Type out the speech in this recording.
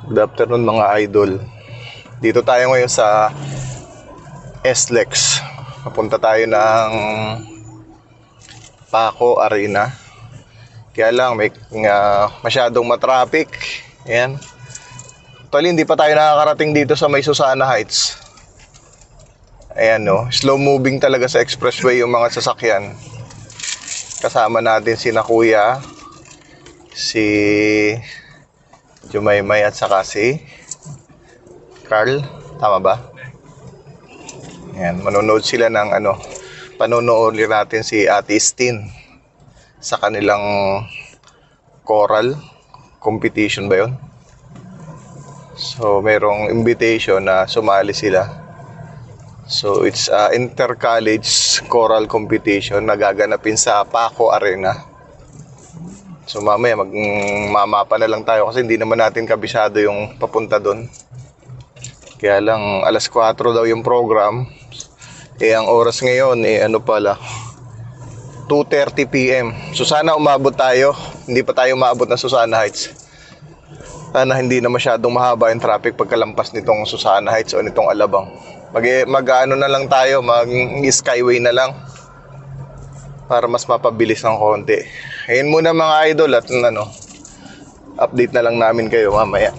Good afternoon mga idol. Dito tayo ngayon sa SLEX. Papunta tayo ng Paco Arena. Kaya lang may masyadong matraffic. Ayan. Actually hindi pa tayo nakakarating dito sa may Susana Heights. Ayan no, slow moving talaga sa expressway yung mga sasakyan. Kasama natin si Kuya, si Jumaymay at saka si Carl, tama ba? Ayan, manonood sila ng panonood natin si Ate Stin sa kanilang choral competition ba yun? So, merong invitation na sumali sila. So, it's inter-college choral competition na gaganapin sa Paco Arena. So mamaya magmamapa na lang tayo kasi hindi naman natin kabisado yung papunta doon. Kaya lang alas 4 daw yung program. Ang oras ngayon pala 2:30 PM. So sana umabot tayo. Hindi pa tayo maabot ng Susana Heights. Sana hindi na masyadong mahaba yung traffic pagkalampas nitong Susana Heights o nitong Alabang. Mag-ano na lang tayo, mag-skyway na lang para mas mapabilis ng konti. Ayun muna mga idol at update na lang namin kayo mamaya.